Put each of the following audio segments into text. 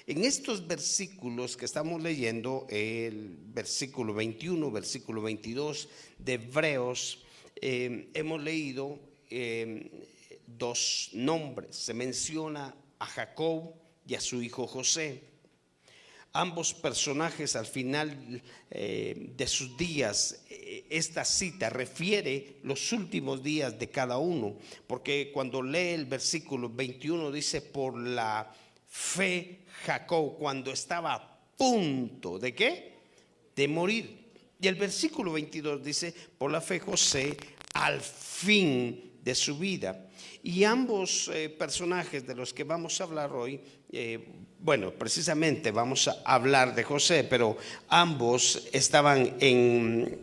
En estos versículos que estamos leyendo, el versículo 21, versículo 22 de Hebreos, hemos leído dos nombres. Se menciona a Jacob y a su hijo José. Ambos personajes al final de sus días, esta cita refiere los últimos días de cada uno, porque cuando lee el versículo 21 dice: por la fe Jacob, cuando estaba a punto de ¿qué? De morir. Y el versículo 22 dice: por la fe José al fin de su vida. Y ambos personajes de los que vamos a hablar hoy, bueno, precisamente vamos a hablar de José, pero ambos estaban en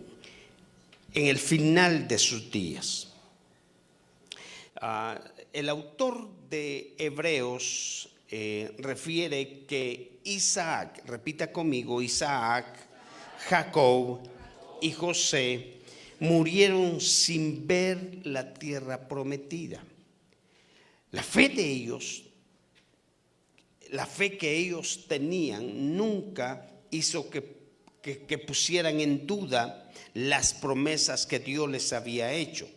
el final de sus días. El autor de Hebreos refiere que Isaac, repita conmigo, Isaac, Jacob y José murieron sin ver la tierra prometida. La fe de ellos, la fe que ellos tenían, nunca hizo que pusieran en duda las promesas que Dios les había hecho,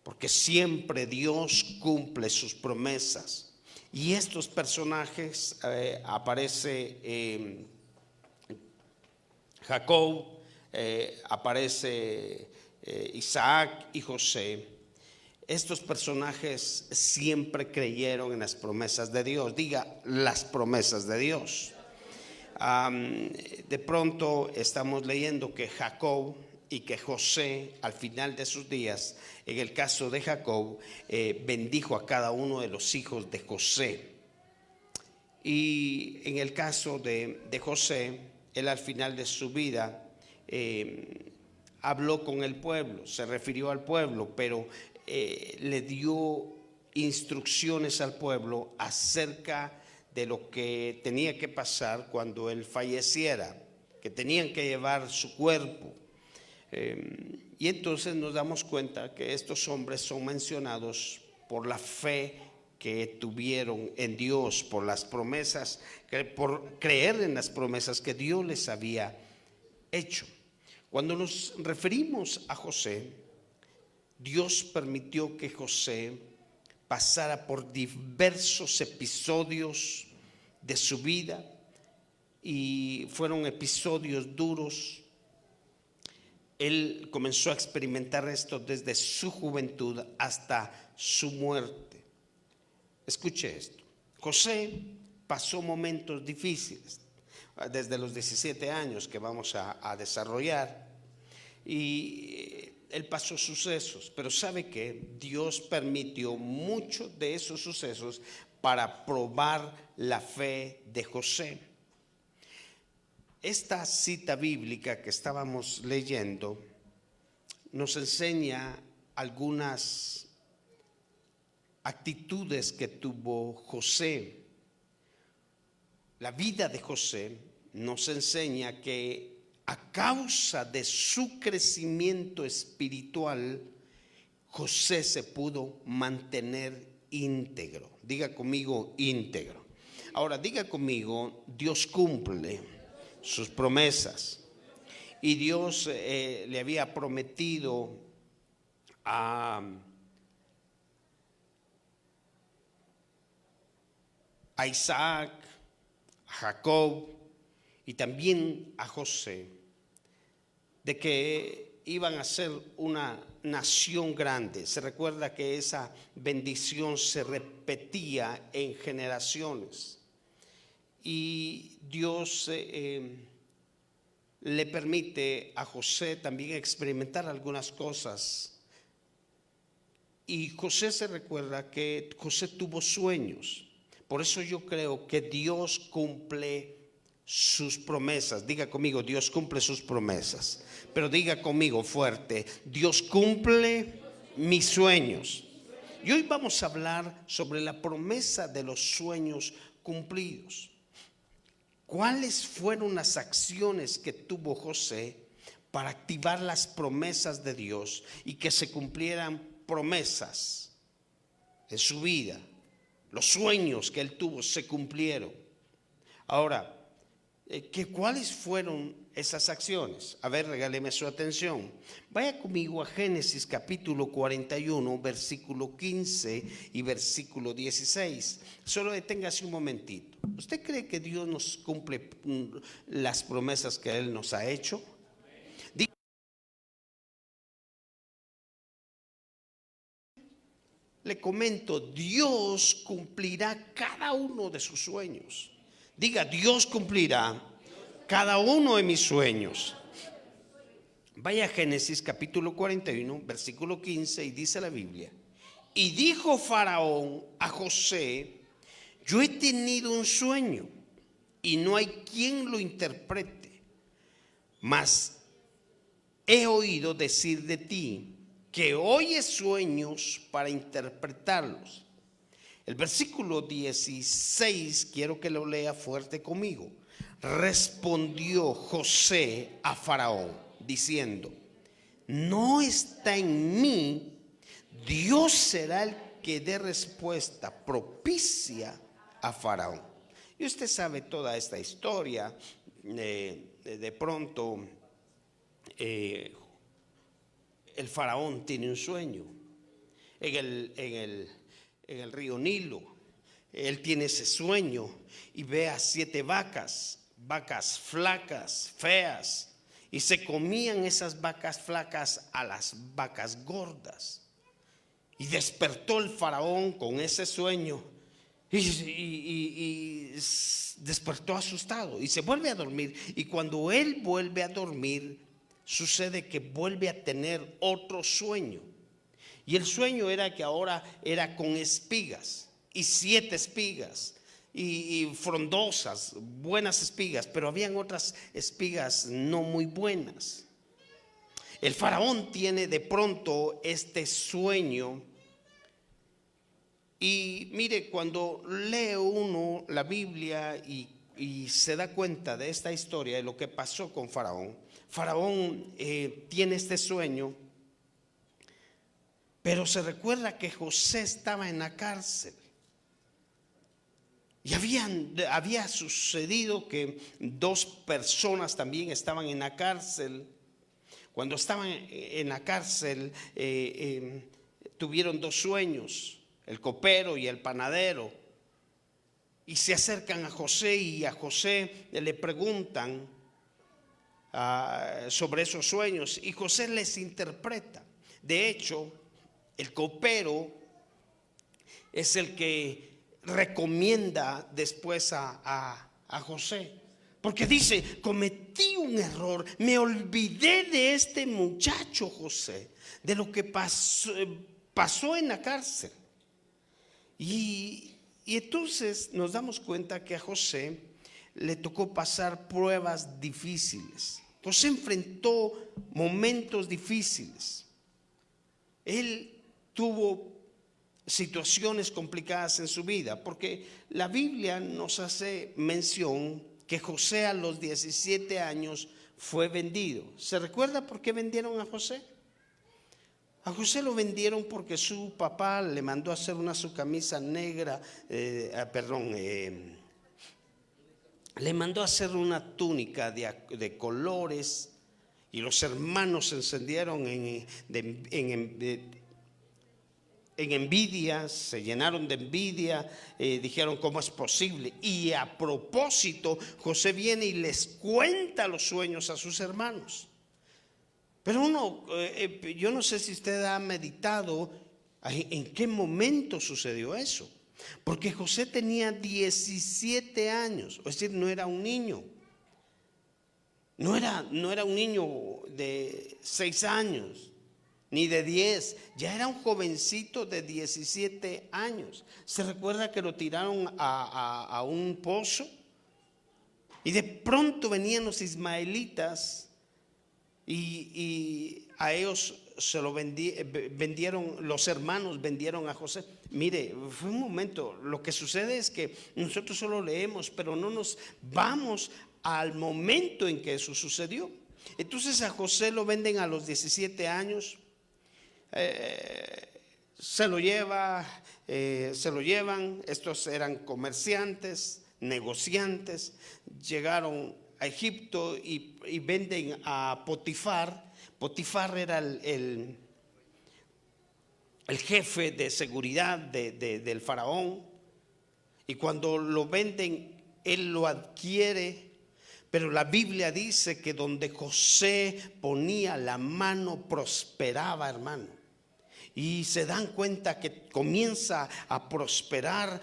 porque siempre Dios cumple sus promesas. Y estos personajes aparece Jacob, aparece Isaac y José. Estos personajes siempre creyeron en las promesas de Dios. Diga, las promesas de Dios. De pronto estamos leyendo que Jacob y que José, al final de sus días, en el caso de Jacob, bendijo a cada uno de los hijos de José. Y en el caso de José, él al final de su vida habló con el pueblo, se refirió al pueblo, pero le dio instrucciones al pueblo acerca de lo que tenía que pasar cuando él falleciera, que tenían que llevar su cuerpo. Y entonces nos damos cuenta que estos hombres son mencionados por la fe que tuvieron en Dios, por las promesas, por creer en las promesas que Dios les había hecho. Cuando nos referimos a José, Dios permitió que José pasara por diversos episodios de su vida, y fueron episodios duros. Él comenzó a experimentar esto desde su juventud hasta su muerte. Escuche esto: José pasó momentos difíciles desde los 17 años que vamos a desarrollar, y él pasó sucesos, pero ¿sabe qué? Dios permitió muchos de esos sucesos para probar la fe de José. Esta cita bíblica que estábamos leyendo nos enseña algunas actitudes que tuvo José. La vida de José nos enseña que a causa de su crecimiento espiritual, José se pudo mantener íntegro. Diga conmigo, íntegro. Ahora diga conmigo: Dios cumple sus promesas. Y Dios le había prometido a Isaac, a Jacob y también a José, de que iban a ser una nación grande. Se recuerda que esa bendición se repetía en generaciones, y Dios le permite a José también experimentar algunas cosas. Y José, se recuerda que José tuvo sueños. Por eso yo creo que Dios cumple sus promesas. Diga conmigo: Dios cumple sus promesas. Pero diga conmigo fuerte: Dios cumple mis sueños. Y hoy vamos a hablar sobre la promesa de los sueños cumplidos. ¿Cuáles fueron las acciones que tuvo José para activar las promesas de Dios y que se cumplieran promesas en su vida? Los sueños que él tuvo se cumplieron. Ahora, ¿cuáles fueron esas acciones? A ver, regáleme su atención. Vaya conmigo a Génesis capítulo 41, versículo 15 y versículo 16. Solo deténgase un momentito. ¿Usted cree que Dios nos cumple las promesas que Él nos ha hecho? Le comento, Dios cumplirá cada uno de sus sueños. Diga, Dios cumplirá cada uno de mis sueños. Vaya a Génesis capítulo 41, versículo 15, y dice la Biblia: y dijo Faraón a José: yo he tenido un sueño y no hay quien lo interprete, mas he oído decir de ti que oyes sueños para interpretarlos. El versículo 16 quiero que lo lea fuerte conmigo. Respondió José a Faraón diciendo: no está en mí, Dios será el que dé respuesta propicia a Faraón. Y usted sabe toda esta historia. De pronto el Faraón tiene un sueño en el río Nilo. Él tiene ese sueño y ve a 7 vacas flacas, feas, y se comían esas vacas flacas a las vacas gordas. Y despertó el Faraón con ese sueño y despertó asustado y se vuelve a dormir. Y cuando él vuelve a dormir, sucede que vuelve a tener otro sueño. Y el sueño era que ahora era con espigas, y 7 espigas, y frondosas, buenas espigas, pero habían otras espigas no muy buenas. El Faraón tiene de pronto este sueño. Y mire, cuando lee uno la Biblia y se da cuenta de esta historia, de lo que pasó con Faraón. Faraón tiene este sueño, pero se recuerda que José estaba en la cárcel. Y había sucedido que 2 personas también estaban en la cárcel. Cuando estaban en la cárcel tuvieron 2 sueños, el copero y el panadero. Y se acercan a José y a José le preguntan sobre esos sueños, y José les interpreta. De hecho, el copero es el que recomienda después a José, porque dice: cometí un error, me olvidé de este muchacho José, de lo que pasó en la cárcel. Y entonces nos damos cuenta que a José le tocó pasar pruebas difíciles. José enfrentó momentos difíciles. Él tuvo situaciones complicadas en su vida, porque la Biblia nos hace mención que José a los 17 años fue vendido. ¿Se recuerda por qué vendieron a José? A José lo vendieron porque su papá le mandó a hacer su camisa negra, le mandó a hacer una túnica de colores, y los hermanos se encendieron en envidia, se llenaron de envidia, dijeron: ¿cómo es posible? Y a propósito, José viene y les cuenta los sueños a sus hermanos. Pero yo no sé si usted ha meditado en qué momento sucedió eso, porque José tenía 17 años, es decir, no era un niño. No era un niño de 6 años, ni de 10, ya era un jovencito de 17 años. Se recuerda que lo tiraron a un pozo, y de pronto venían los ismaelitas y a ellos se lo vendieron, los hermanos vendieron a José. Mire, fue un momento, lo que sucede es que nosotros solo leemos, pero no nos vamos al momento en que eso sucedió. Entonces a José lo venden a los 17 años. Se lo llevan, estos eran comerciantes, negociantes llegaron a Egipto y venden a Potifar. Potifar era el jefe de seguridad del faraón, y cuando lo venden, él lo adquiere. Pero la Biblia dice que donde José ponía la mano prosperaba, hermano. Y se dan cuenta que comienza a prosperar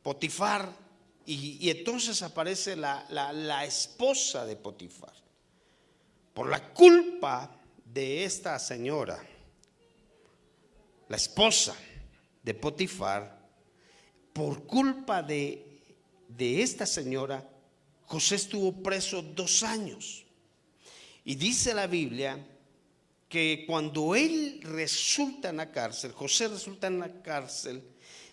Potifar, y entonces aparece la esposa de Potifar. Por la culpa de esta señora, la esposa de Potifar, por culpa de esta señora, José estuvo preso 2 años. Y dice la Biblia que cuando él resulta en la cárcel, José resulta en la cárcel,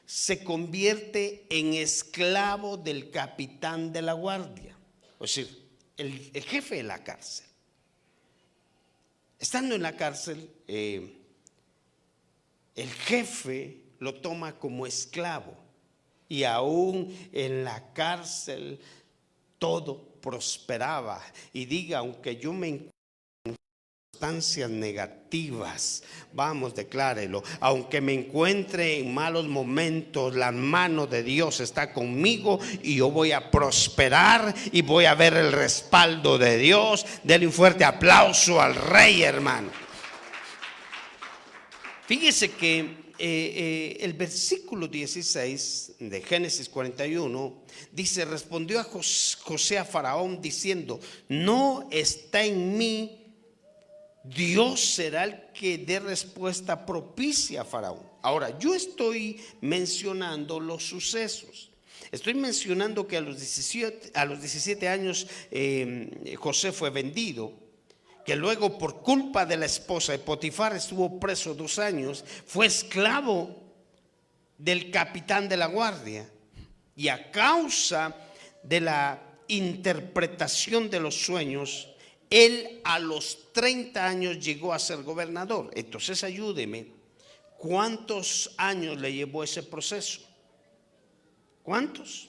se convierte en esclavo del capitán de la guardia, es decir, el jefe de la cárcel. Estando en la cárcel, el jefe lo toma como esclavo, y aún en la cárcel todo prosperaba. Y diga, aunque yo me encuentre en circunstancias negativas, vamos, declárelo, aunque me encuentre en malos momentos, la mano de Dios está conmigo y yo voy a prosperar y voy a ver el respaldo de Dios. Denle un fuerte aplauso al Rey, hermano. Fíjese que el versículo 16 de Génesis 41 dice: respondió a José a Faraón diciendo: no está en mí, Dios será el que dé respuesta propicia a Faraón. Ahora, yo estoy mencionando los sucesos. Estoy mencionando que a los 17 años José fue vendido, que luego por culpa de la esposa de Potifar estuvo preso 2 años, fue esclavo del capitán de la guardia, y a causa de la interpretación de los sueños, él a los 30 años llegó a ser gobernador. Entonces ayúdeme, ¿cuántos años le llevó ese proceso? ¿Cuántos?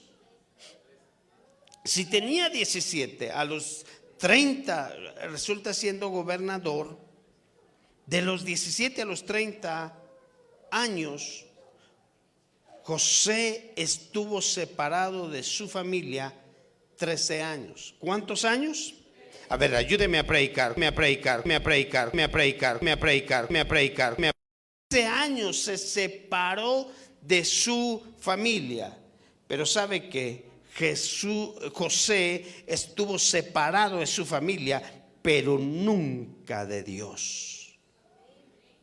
Si tenía 17, a los 30 resulta siendo gobernador. De los 17 a los 30 años, José estuvo separado de su familia 13 años. ¿Cuántos años? A ver, ayúdeme a predicar, 13 años se separó de su familia. Pero ¿sabe qué? José estuvo separado de su familia, pero nunca de Dios.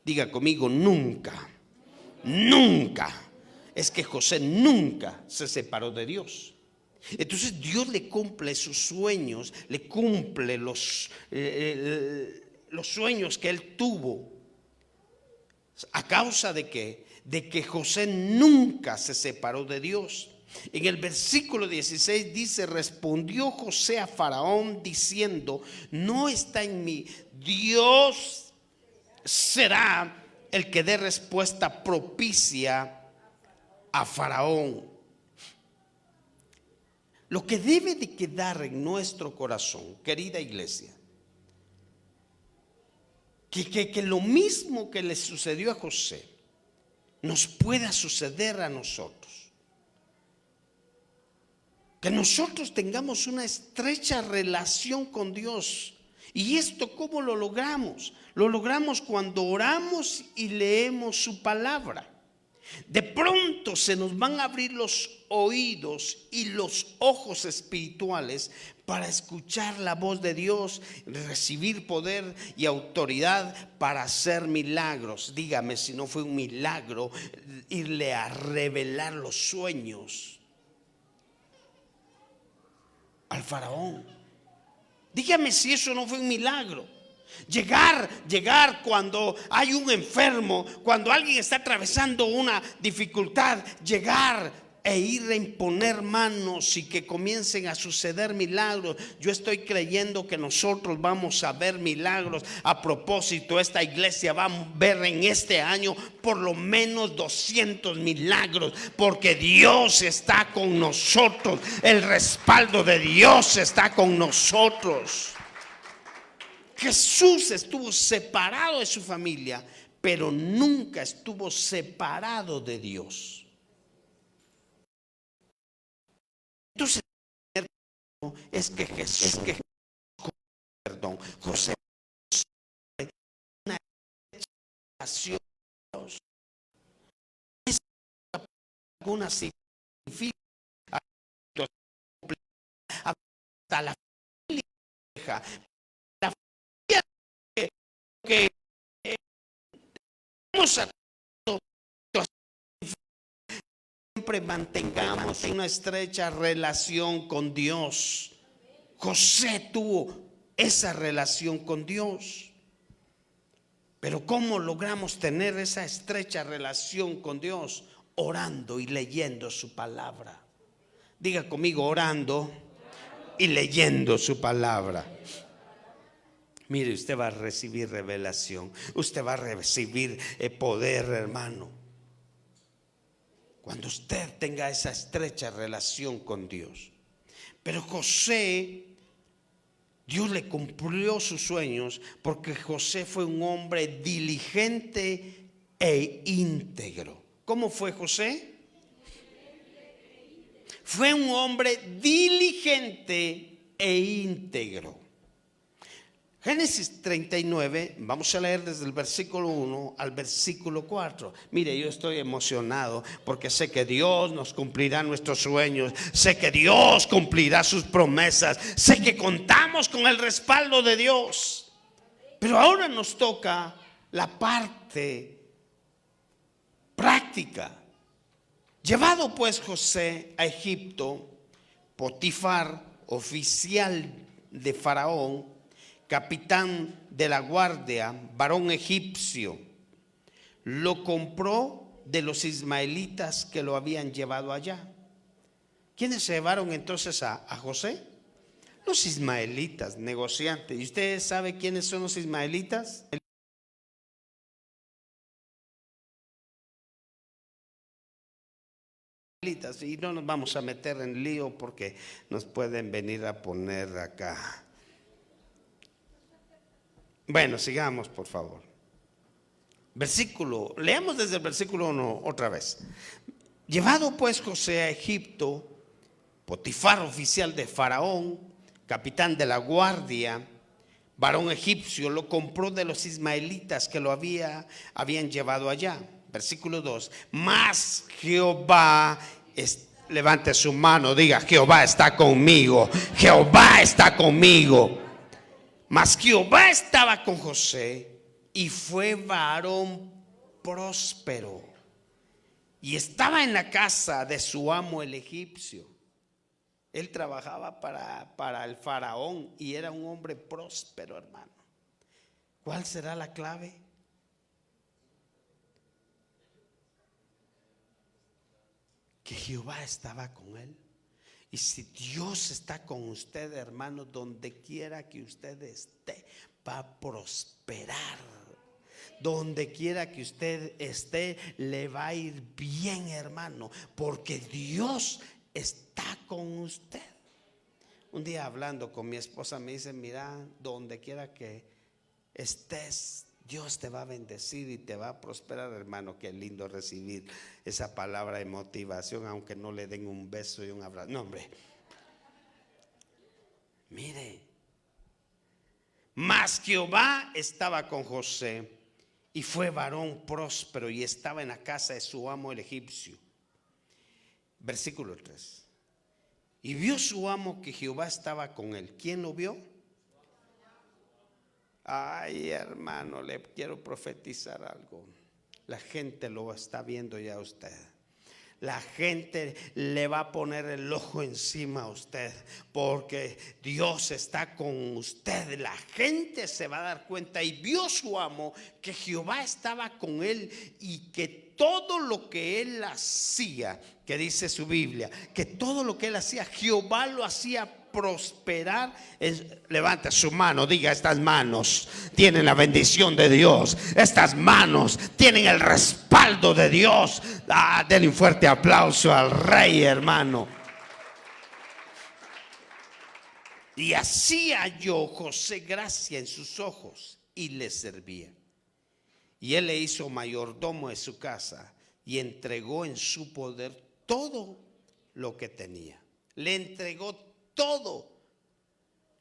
Diga conmigo, nunca. Nunca. Es que José nunca se separó de Dios. Entonces Dios le cumple sus sueños, le cumple los sueños que él tuvo. ¿A causa de qué? De que José nunca se separó de Dios. En el versículo 16 dice: respondió José a Faraón diciendo: no está en mí, Dios será el que dé respuesta propicia a Faraón. Lo que debe de quedar en nuestro corazón, querida iglesia, que lo mismo que le sucedió a José nos pueda suceder a nosotros. Que nosotros tengamos una estrecha relación con Dios. ¿Y esto cómo lo logramos? Lo logramos cuando oramos y leemos su palabra. De pronto se nos van a abrir los oídos y los ojos espirituales para escuchar la voz de Dios, recibir poder y autoridad para hacer milagros. Dígame si no fue un milagro irle a revelar los sueños al faraón. Dígame si eso no fue un milagro. Llegar cuando hay un enfermo, cuando alguien está atravesando una dificultad, llegar e ir a imponer manos y que comiencen a suceder milagros. Yo estoy creyendo que nosotros vamos a ver milagros. A propósito, esta iglesia va a ver en este año por lo menos 200 milagros, porque Dios está con nosotros. El respaldo de Dios está con nosotros. Jesús estuvo separado de su familia, pero nunca estuvo separado de Dios. Entonces, es que Jesús, José, una relación con Dios. Algunas significa hasta la familia, la familia que siempre mantengamos una estrecha relación con Dios. José tuvo esa relación con Dios. Pero ¿cómo logramos tener esa estrecha relación con Dios? Orando y leyendo su palabra. Diga conmigo, orando y leyendo su palabra. Mire, usted va a recibir revelación. Usted va a recibir poder, hermano. Cuando usted tenga esa estrecha relación con Dios. Pero José, Dios le cumplió sus sueños porque José fue un hombre diligente e íntegro. ¿Cómo fue José? Fue un hombre diligente e íntegro. Génesis 39, vamos a leer desde el versículo 1 al versículo 4. Mire, yo estoy emocionado porque sé que Dios nos cumplirá nuestros sueños. Sé que Dios cumplirá sus promesas. Sé que contamos con el respaldo de Dios. Pero ahora nos toca la parte práctica. Llevado pues José a Egipto, Potifar, oficial de Faraón, capitán de la guardia, varón egipcio, lo compró de los ismaelitas que lo habían llevado allá. ¿Quiénes se llevaron entonces a José? Los ismaelitas, negociantes. ¿Y usted sabe quiénes son los ismaelitas? Y no nos vamos a meter en lío porque nos pueden venir a poner acá. Bueno, sigamos por favor. Leamos desde el versículo 1 otra vez. Llevado pues José a Egipto, Potifar, oficial de Faraón, capitán de la guardia, varón egipcio, lo compró de los ismaelitas que lo habían llevado allá. Versículo 2. Mas Jehová, levante su mano, diga: Jehová está conmigo. Jehová está conmigo. Mas Jehová estaba con José y fue varón próspero y estaba en la casa de su amo el egipcio. Él trabajaba para el faraón y era un hombre próspero, hermano. ¿Cuál será la clave? Que Jehová estaba con él. Y si Dios está con usted, hermano, donde quiera que usted esté, va a prosperar. Donde quiera que usted esté, le va a ir bien, hermano, porque Dios está con usted. Un día hablando con mi esposa me dice: mira, donde quiera que estés, Dios te va a bendecir y te va a prosperar, hermano. Qué lindo recibir esa palabra de motivación, aunque no le den un beso y un abrazo. No, hombre. Mire. Mas Jehová estaba con José y fue varón próspero y estaba en la casa de su amo el egipcio. Versículo 3. Y vio su amo que Jehová estaba con él. ¿Quién lo vio? Ay, hermano, le quiero profetizar algo. La gente lo está viendo ya a usted. La gente le va a poner el ojo encima a usted, porque Dios está con usted. La gente se va a dar cuenta. Y vio su amo que Jehová estaba con él y que todo lo que él hacía, que dice su Biblia, que todo lo que él hacía, Jehová lo hacía prosperar. Levanta su mano, diga: estas manos tienen la bendición de Dios, estas manos tienen el respaldo de Dios. Denle un fuerte aplauso al Rey, hermano. Y hacía halló José gracia en sus ojos y le servía. Y él le hizo mayordomo de su casa y entregó en su poder todo lo que tenía. Le entregó todo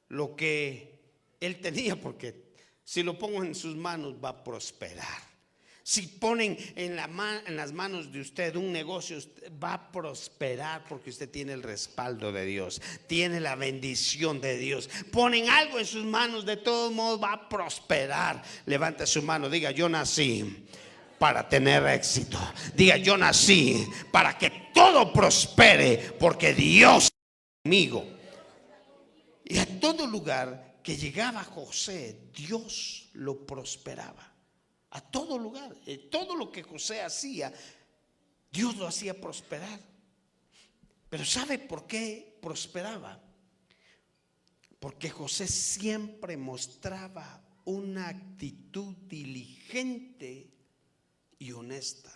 lo que él tenía, porque si lo pongo en sus manos va a prosperar. Si ponen en las manos de usted un negocio, usted va a prosperar, porque usted tiene el respaldo de Dios, tiene la bendición de Dios. Ponen algo en sus manos, de todos modos va a prosperar. Levante su mano, diga: yo nací para tener éxito. Diga: yo nací para que todo prospere, porque Dios es conmigo. Y a todo lugar que llegaba José, Dios lo prosperaba. A todo lugar, todo lo que José hacía, Dios lo hacía prosperar. Pero ¿sabe por qué prosperaba? Porque José siempre mostraba una actitud diligente y honesta.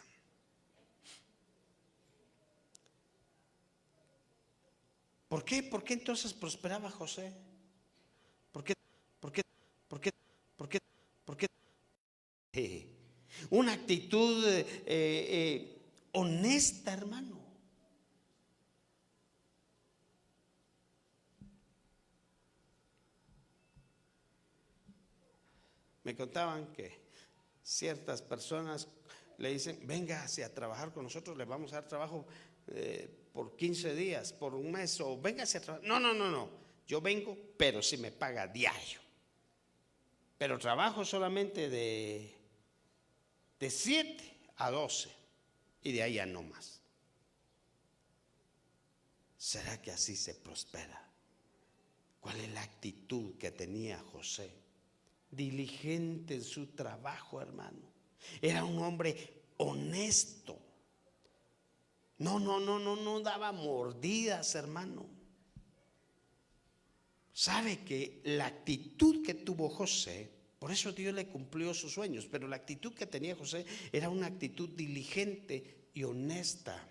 ¿Por qué? ¿Por qué entonces prosperaba José? ¿Por qué? ¿Por qué? ¿Por qué? ¿Por qué? ¿Por qué? Una actitud honesta, hermano. Me contaban que ciertas personas le dicen: venga a trabajar con nosotros, le vamos a dar trabajo por 15 días, por un mes, o véngase a trabajar. No, yo vengo, pero si me paga diario. Pero trabajo solamente de 7 a 12 y de ahí ya no más. ¿Será que así se prospera? ¿Cuál es la actitud que tenía José? Diligente en su trabajo, hermano. Era un hombre honesto. No daba mordidas, hermano. Sabe que la actitud que tuvo José, por eso Dios le cumplió sus sueños, pero la actitud que tenía José era una actitud diligente y honesta.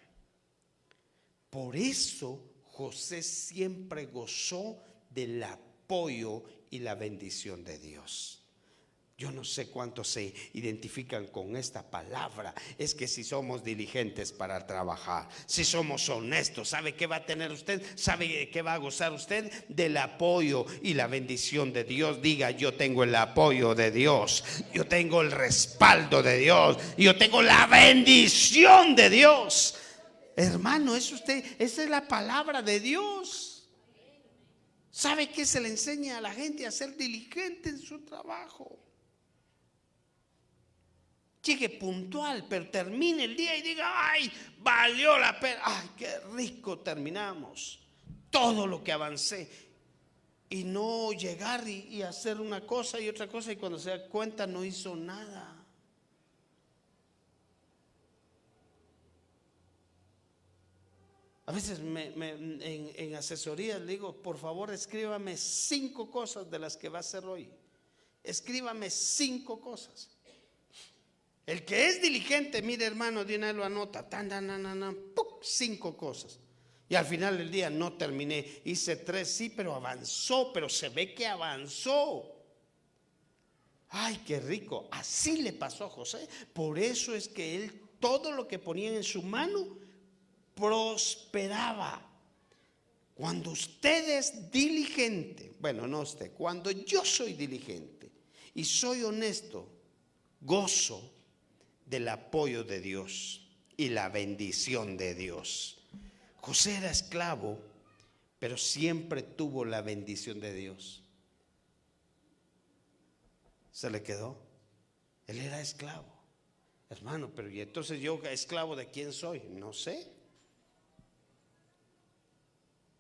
Por eso José siempre gozó del apoyo y la bendición de Dios. Yo no sé cuántos se identifican con esta palabra. Es que si somos diligentes para trabajar, si somos honestos, ¿sabe qué va a tener usted? ¿Sabe qué va a gozar usted? Del apoyo y la bendición de Dios. Diga: yo tengo el apoyo de Dios, yo tengo el respaldo de Dios, yo tengo la bendición de Dios. Hermano, esa es la palabra de Dios. ¿Sabe qué se le enseña a la gente? A ser diligente en su trabajo. Llegue puntual, pero termine el día y diga: ay, valió la pena, ay, qué rico terminamos, todo lo que avancé. Y no llegar y hacer una cosa y otra cosa, y cuando se da cuenta no hizo nada. A veces en asesoría le digo: por favor, escríbame 5 cosas de las que va a hacer hoy. Escríbame 5 cosas. El que es diligente, mire, hermano, de una vez lo anota, 5 cosas. Y al final del día no terminé, hice 3, sí, pero avanzó, pero se ve que avanzó. Ay, qué rico. Así le pasó a José. Por eso es que él, todo lo que ponía en su mano, prosperaba. Cuando usted es diligente, bueno, no usted, cuando yo soy diligente y soy honesto, gozo del apoyo de Dios y la bendición de Dios. José era esclavo, pero siempre tuvo la bendición de Dios. ¿Se le quedó? Él era esclavo. Hermano, pero ¿y entonces yo esclavo de quién soy? No sé.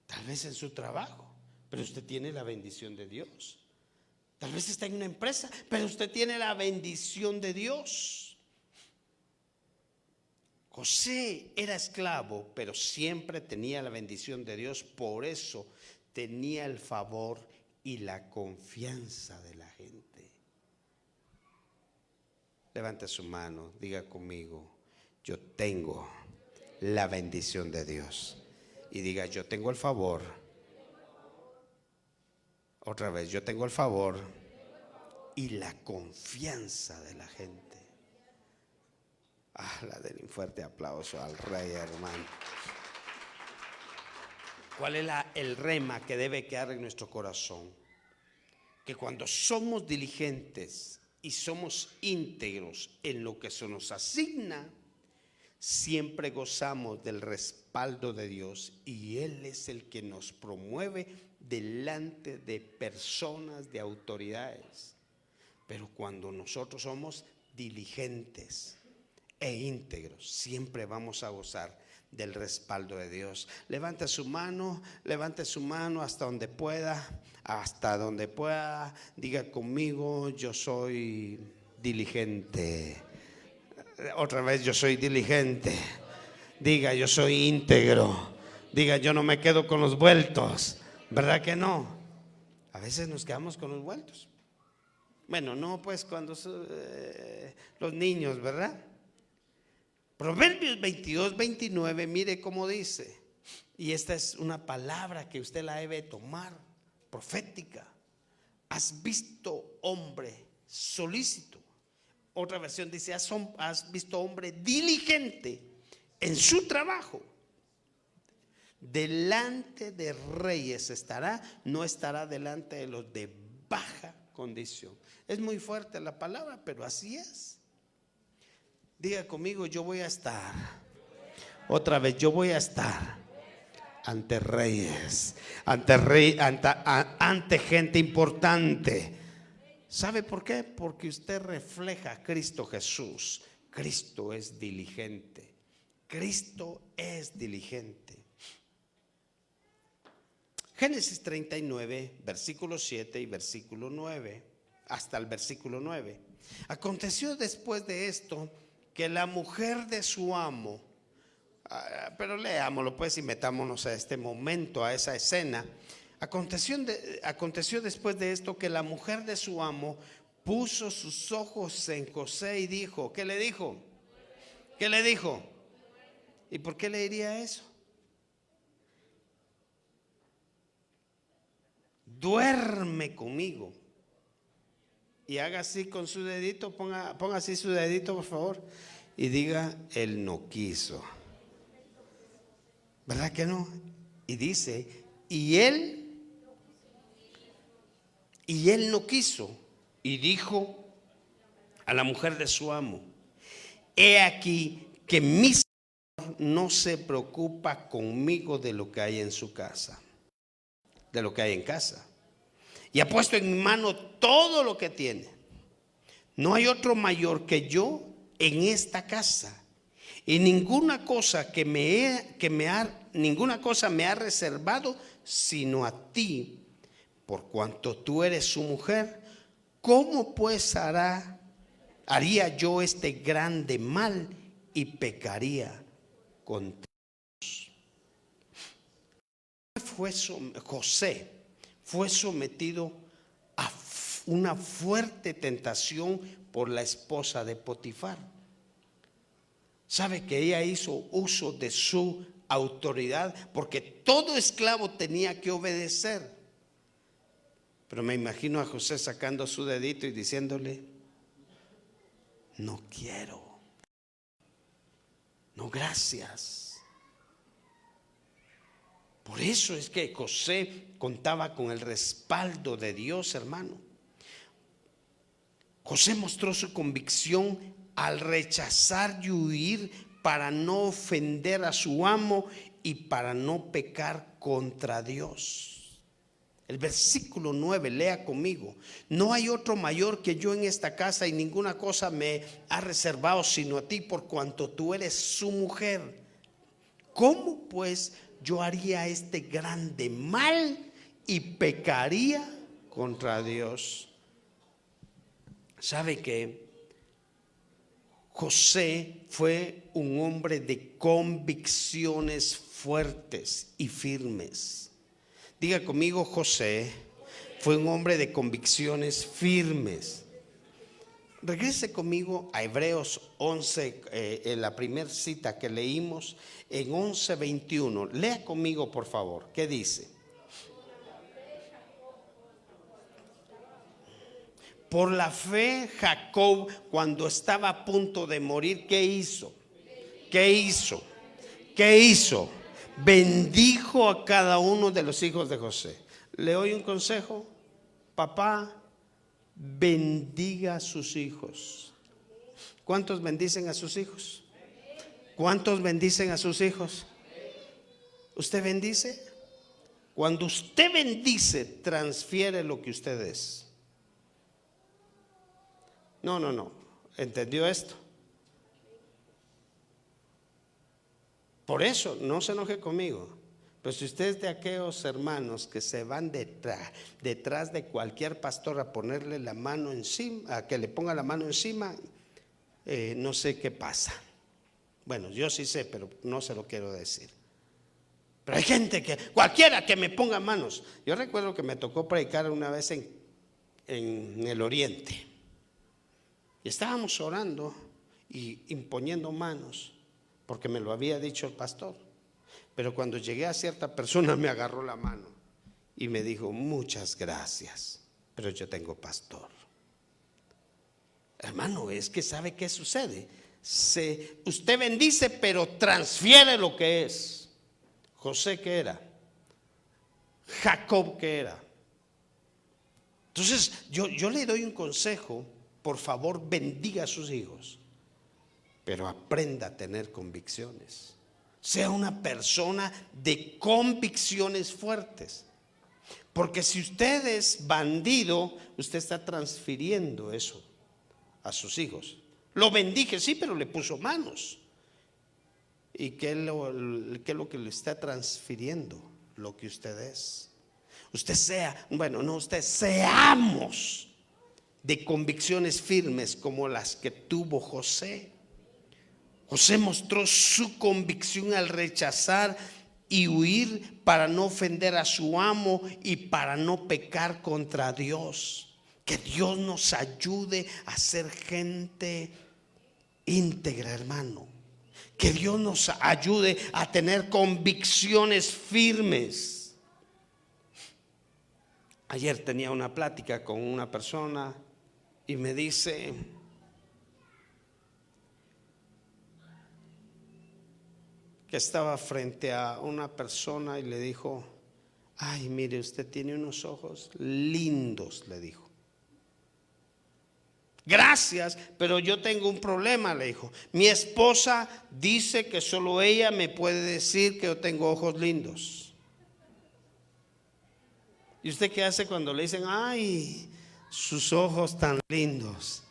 Tal vez en su trabajo, pero usted tiene la bendición de Dios. Tal vez está en una empresa, pero usted tiene la bendición de Dios. José era esclavo, pero siempre tenía la bendición de Dios. Por eso tenía el favor y la confianza de la gente. Levante su mano, diga conmigo: yo tengo la bendición de Dios. Y diga: yo tengo el favor. Otra vez: yo tengo el favor y la confianza de la gente. La den un fuerte aplauso al Rey, hermano. ¿Cuál es el rema que debe quedar en nuestro corazón? Que cuando somos diligentes y somos íntegros en lo que se nos asigna, siempre gozamos del respaldo de Dios, y Él es el que nos promueve delante de personas, de autoridades. Pero cuando nosotros somos diligentes e íntegros, siempre vamos a gozar del respaldo de Dios. Levante su mano hasta donde pueda, diga conmigo: yo soy diligente. Otra vez: yo soy diligente. Diga: yo soy íntegro. Diga: yo no me quedo con los vueltos. ¿Verdad que no? A veces nos quedamos con los vueltos. Bueno, no pues cuando los niños, ¿verdad? Proverbios 22-29, mire cómo dice. Y esta es una palabra que usted la debe tomar, profética. Has visto hombre solícito. Otra versión dice: has visto hombre diligente en su trabajo. Delante de reyes estará, no estará delante de los de baja condición. Es muy fuerte la palabra, pero así es. Diga conmigo: yo voy a estar. Otra vez: yo voy a estar ante reyes, ante gente importante. ¿Sabe por qué? Porque usted refleja a Cristo Jesús. Cristo es diligente. Cristo es diligente. Génesis 39, versículo 7 y versículo 9, hasta el versículo 9. Aconteció después de esto que la mujer de su amo, pero leámoslo pues y metámonos a este momento, a esa escena. Aconteció después de esto que la mujer de su amo puso sus ojos en José y dijo, ¿qué le dijo? ¿Qué le dijo? ¿Y por qué le diría eso? Duerme conmigo. Y haga así con su dedito, ponga así su dedito por favor, y diga: él no quiso. ¿Verdad que no? Y dice: y él no quiso. Y dijo a la mujer de su amo: he aquí que mi señor no se preocupa conmigo de lo que hay en su casa, de lo que hay en casa, y ha puesto en mi mano todo lo que tiene. No hay otro mayor que yo en esta casa, y ninguna cosa ninguna cosa me ha reservado sino a ti, por cuanto tú eres su mujer. ¿Cómo pues haría yo este grande mal y pecaría contra Dios? José fue sometido a una fuerte tentación por la esposa de Potifar. Sabe que ella hizo uso de su autoridad, porque todo esclavo tenía que obedecer. Pero me imagino a José sacando su dedito y diciéndole: no quiero, no gracias. Por eso es que José contaba con el respaldo de Dios, hermano. José mostró su convicción al rechazar y huir para no ofender a su amo y para no pecar contra Dios. El versículo 9, lea conmigo: no hay otro mayor que yo en esta casa, y ninguna cosa me ha reservado sino a ti, por cuanto tú eres su mujer. ¿Cómo pues yo haría este grande mal y pecaría contra Dios? ¿Sabe que José fue un hombre de convicciones fuertes y firmes. Diga conmigo, José fue un hombre de convicciones firmes. Regrese conmigo a Hebreos 11, en la primera cita que leímos, en 11:21. Lea conmigo, por favor. ¿Qué dice? Por la fe, Jacob, cuando estaba a punto de morir, ¿qué hizo? ¿Qué hizo? ¿Qué hizo? Bendijo a cada uno de los hijos de José. Le doy un consejo, papá. Bendiga a sus hijos. ¿Cuántos bendicen a sus hijos? ¿Cuántos bendicen a sus hijos? ¿Usted bendice? Cuando usted bendice, transfiere lo que usted es. No. ¿Entendió esto? Por eso, no se enoje conmigo. Pues si usted es de aquellos hermanos que se van detrás de cualquier pastor a ponerle la mano encima, a que le ponga la mano encima, no sé qué pasa. Bueno, yo sí sé, pero no se lo quiero decir. Pero hay gente que, cualquiera que me ponga manos. Yo recuerdo que me tocó predicar una vez en el oriente. Y estábamos orando y imponiendo manos, porque me lo había dicho el pastor. Pero cuando llegué a cierta persona me agarró la mano y me dijo: muchas gracias, pero yo tengo pastor. Hermano, es que ¿sabe qué sucede? Usted bendice, pero transfiere lo que es. José, ¿qué era? Jacob, ¿qué era? Entonces yo le doy un consejo: por favor, bendiga a sus hijos, pero aprenda a tener convicciones. Sea una persona de convicciones fuertes. Porque si usted es bandido, usted está transfiriendo eso a sus hijos. Lo bendije, sí, pero le puso manos. ¿Y qué es lo que le está transfiriendo? Lo que usted es. Usted seamos de convicciones firmes como las que tuvo José. José mostró su convicción al rechazar y huir para no ofender a su amo y para no pecar contra Dios. Que Dios nos ayude a ser gente íntegra, hermano. Que Dios nos ayude a tener convicciones firmes. Ayer tenía una plática con una persona y me dice: que estaba frente a una persona y le dijo: ay, mire, usted tiene unos ojos lindos, le dijo. Gracias, pero yo tengo un problema, le dijo. Mi esposa dice que solo ella me puede decir que yo tengo ojos lindos. ¿Y usted qué hace cuando le dicen: ay, sus ojos tan lindos?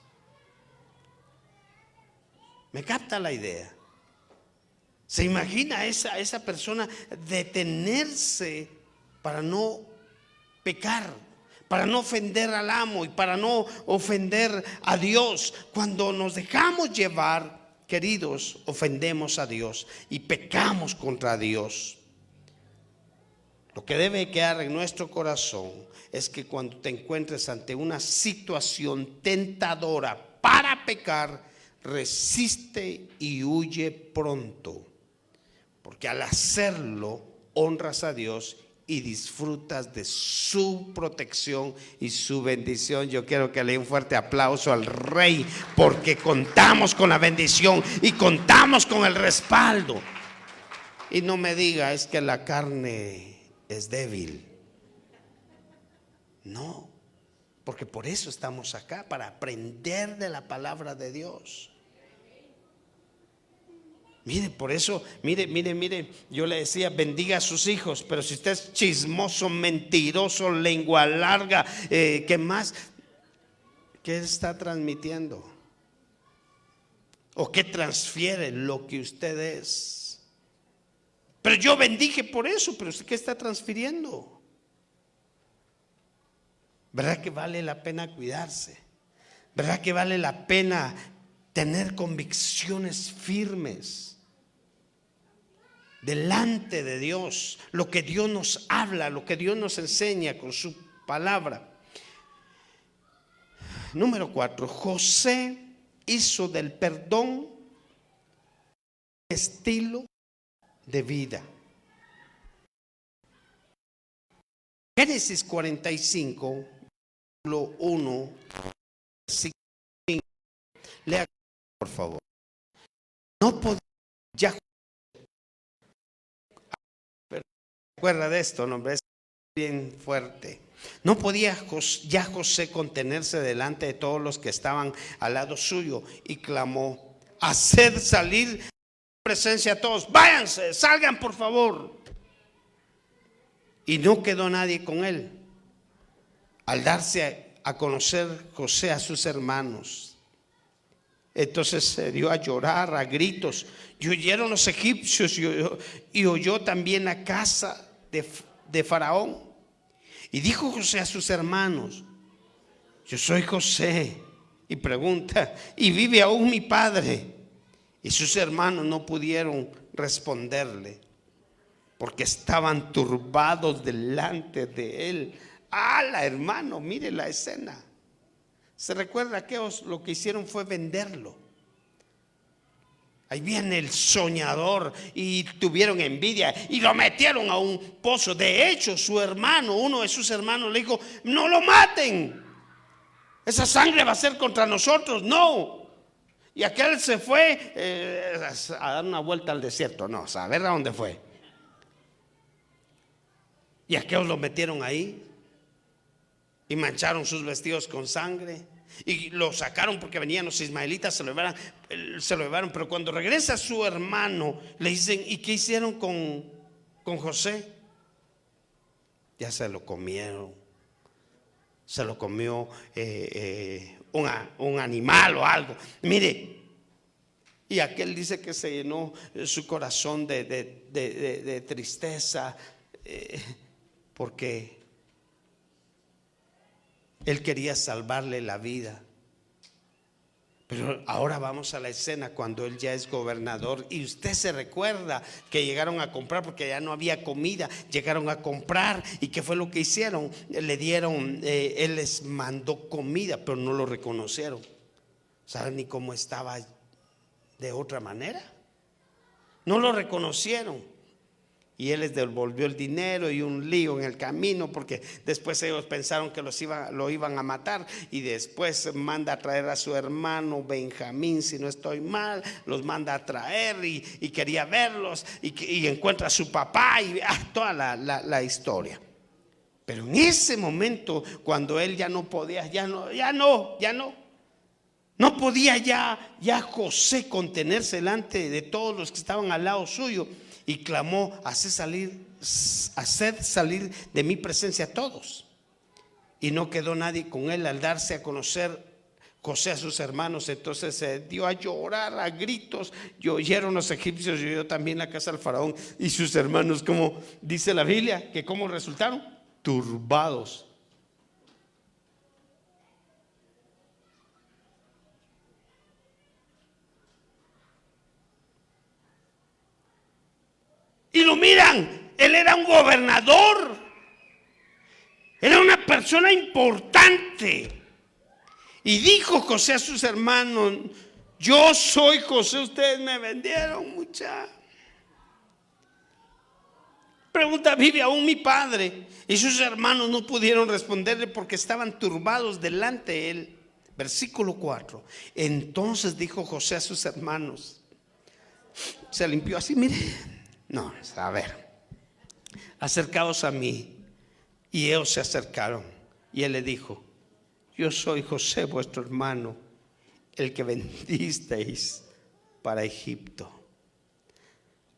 ¿Me capta la idea? ¿Se imagina esa persona detenerse para no pecar, para no ofender al amo y para no ofender a Dios? Cuando nos dejamos llevar, queridos, ofendemos a Dios y pecamos contra Dios. Lo que debe quedar en nuestro corazón es que cuando te encuentres ante una situación tentadora para pecar, resiste y huye pronto. Porque al hacerlo honras a Dios y disfrutas de su protección y su bendición. Yo quiero que le dé un fuerte aplauso al Rey, porque contamos con la bendición y contamos con el respaldo. Y no me diga: es que la carne es débil. No, porque por eso estamos acá, para aprender de la palabra de Dios. Mire, por eso, mire, yo le decía: bendiga a sus hijos. Pero si usted es chismoso, mentiroso, lengua larga, ¿qué más? ¿Qué está transmitiendo? ¿O qué transfiere lo que usted es? Pero yo bendije por eso. Pero usted, ¿qué está transfiriendo? ¿Verdad que vale la pena cuidarse? ¿Verdad que vale la pena tener convicciones firmes delante de Dios, lo que Dios nos habla, lo que Dios nos enseña con su palabra. Número 4, José hizo del perdón estilo de vida. Génesis 45, versículo 1, versículo 5. Lea, por favor. No podía ya. Recuerda de esto, no, es bien fuerte. No podía ya José contenerse delante de todos los que estaban al lado suyo y clamó: haced salir presencia a todos, váyanse, salgan por favor. Y no quedó nadie con él. Al darse a conocer José a sus hermanos, entonces se dio a llorar a gritos, y oyeron los egipcios, y oyó también la casa de Faraón. Y dijo José a sus hermanos: yo soy José. Y pregunta: ¿y vive aún mi padre? Y sus hermanos no pudieron responderle, porque estaban turbados delante de él. ¡Hala, hermano! Mire la escena. ¿Se recuerda que lo que hicieron fue venderlo? Ahí viene el soñador y tuvieron envidia y lo metieron a un pozo. De hecho, su hermano, uno de sus hermanos, le dijo: no lo maten, esa sangre va a ser contra nosotros. No. Y aquel se fue a dar una vuelta al desierto. No, a ver a dónde fue. Y aquellos lo metieron ahí y mancharon sus vestidos con sangre y lo sacaron porque venían los ismaelitas, se lo llevaron. Pero cuando regresa su hermano, le dicen: ¿y qué hicieron con José? Ya se lo comieron. Se lo comió un animal o algo. Mire, y aquel dice que se llenó su corazón de tristeza, porque él quería salvarle la vida. Pero ahora vamos a la escena cuando él ya es gobernador. Y usted se recuerda que llegaron a comprar, porque ya no había comida. Llegaron a comprar. ¿Y qué fue lo que hicieron? Le dieron, él les mandó comida, pero no lo reconocieron. ¿Saben ni cómo estaba de otra manera? No lo reconocieron. Y él les devolvió el dinero y un lío en el camino, porque después ellos pensaron que lo iban a matar. Y después manda a traer a su hermano Benjamín, si no estoy mal, los manda a traer y quería verlos. Y encuentra a su papá y toda la historia. Pero en ese momento, cuando él ya no podía, no podía ya José contenerse delante de todos los que estaban al lado suyo. Y clamó: haced salir de mi presencia a todos. Y no quedó nadie con él. Al darse a conocer José a sus hermanos, entonces se dio a llorar a gritos. Y oyeron los egipcios, y oyó también la casa del faraón y sus hermanos. Como dice la Biblia, que cómo resultaron: turbados. Y lo miran, él era un gobernador, era una persona importante. Y dijo José a sus hermanos: yo soy José, ustedes me vendieron, muchachos. Pregunta: ¿vive aún mi padre? Y sus hermanos no pudieron responderle, porque estaban turbados delante de él. Versículo 4. Entonces dijo José a sus hermanos, se limpió así, mire. No, a ver, acercaos a mí. Y ellos se acercaron. Y él le dijo: yo soy José, vuestro hermano, el que vendisteis para Egipto.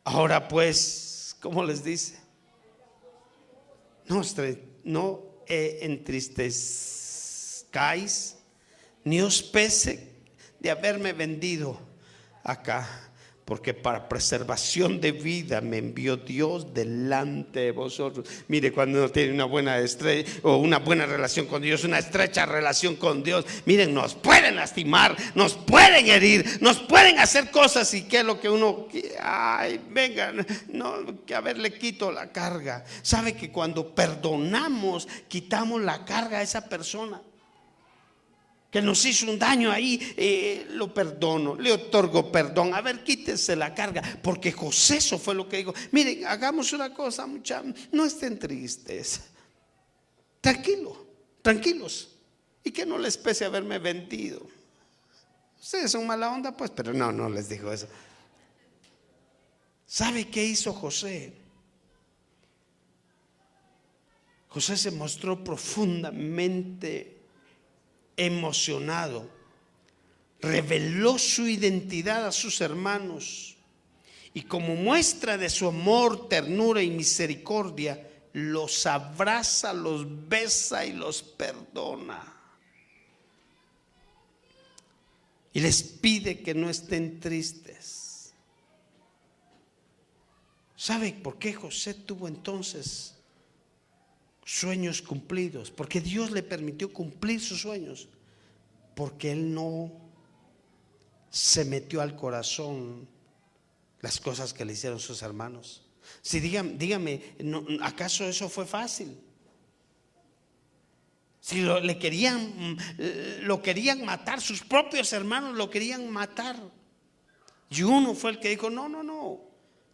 Ahora pues, ¿cómo les dice? No entristezcáis, ni os pese de haberme vendido acá, porque para preservación de vida me envió Dios delante de vosotros. Mire, cuando uno tiene una buena o una buena relación con Dios, una estrecha relación con Dios, miren, nos pueden lastimar, nos pueden herir, nos pueden hacer cosas, y qué es lo que uno, ay, venga, no, que a ver, le quito la carga. Sabe que cuando perdonamos, quitamos la carga a esa persona que nos hizo un daño ahí, lo perdono, le otorgo perdón. A ver, quítese la carga, porque José, eso fue lo que dijo. Miren, hagamos una cosa, muchachos, no estén tristes, tranquilos, y que no les pese haberme vendido. Ustedes son mala onda, pues, pero no les dijo eso. ¿Sabe qué hizo José? José se mostró profundamente emocionado, reveló su identidad a sus hermanos, y como muestra de su amor, ternura y misericordia, los abraza, los besa y los perdona, y les pide que no estén tristes. ¿Sabe por qué José tuvo entonces sueños cumplidos? Porque Dios le permitió cumplir sus sueños, porque él no se metió al corazón las cosas que le hicieron sus hermanos. Si dígame, ¿acaso eso fue fácil? Si lo querían matar, sus propios hermanos lo querían matar, y uno fue el que dijo: no,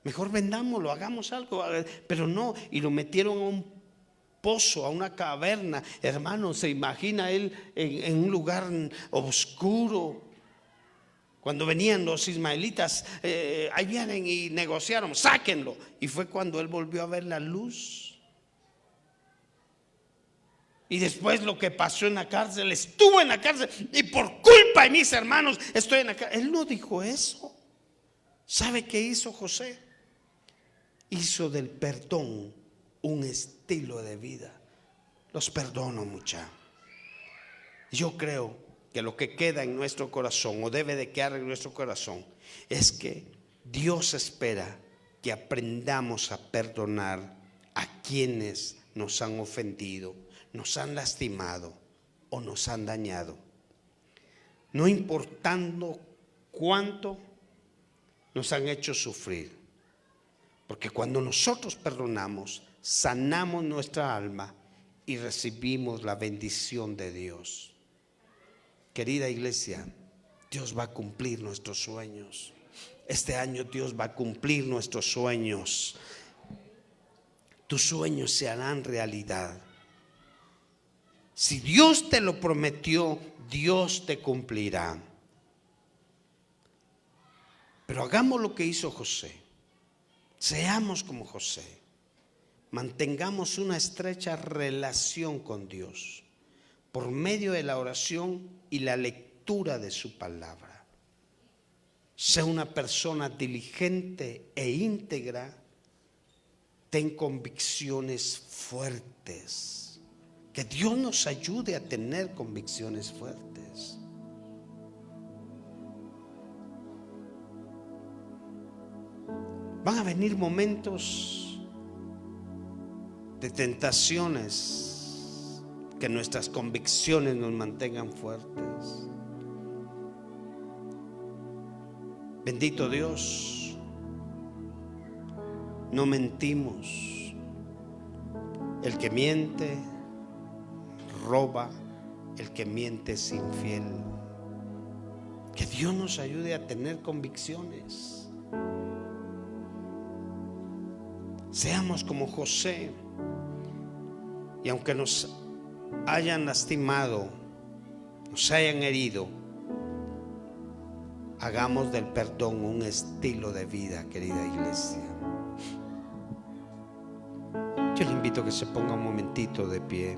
mejor vendámoslo, hagamos algo. Pero no, y lo metieron a un pozo, a una caverna. Hermano, se imagina él en un lugar oscuro. Cuando venían los ismaelitas, ahí vienen y negociaron, sáquenlo. Y fue cuando él volvió a ver la luz. Y después lo que pasó en la cárcel, estuvo en la cárcel, y por culpa de mis hermanos estoy en la cárcel. Él no dijo eso. ¿Sabe qué hizo José? Hizo del perdón un estilo de vida. Los perdono, mucha. Yo creo que lo que queda en nuestro corazón, o debe de quedar en nuestro corazón, es que Dios espera que aprendamos a perdonar a quienes nos han ofendido, nos han lastimado o nos han dañado, no importando cuánto nos han hecho sufrir. Porque cuando nosotros perdonamos, sanamos nuestra alma y recibimos la bendición de Dios. Querida iglesia, Dios va a cumplir nuestros sueños. Este año Dios va a cumplir nuestros sueños. Tus sueños se harán realidad. Si Dios te lo prometió, Dios te cumplirá. Pero hagamos lo que hizo José. Seamos como José. Mantengamos una estrecha relación con Dios por medio de la oración y la lectura de su palabra. Sé una persona diligente e íntegra. Ten convicciones fuertes. Que Dios nos ayude a tener convicciones fuertes. Van a venir momentos de tentaciones, que nuestras convicciones nos mantengan fuertes. Bendito Dios, no mentimos. El que miente roba, el que miente es infiel. Que Dios nos ayude a tener convicciones. Seamos como José, y aunque nos hayan lastimado, nos hayan herido, hagamos del perdón un estilo de vida, querida iglesia. Yo le invito a que se ponga un momentito de pie.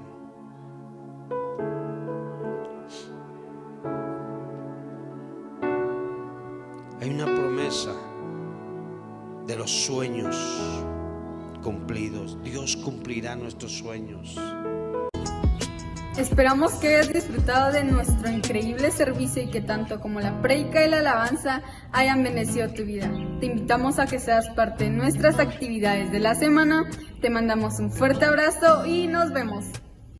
Hay una promesa de los sueños cumplidos. Dios cumplirá nuestros sueños. Esperamos que hayas disfrutado de nuestro increíble servicio y que tanto como la prédica y la alabanza hayan bendecido tu vida. Te invitamos a que seas parte de nuestras actividades de la semana. Te mandamos un fuerte abrazo y nos vemos.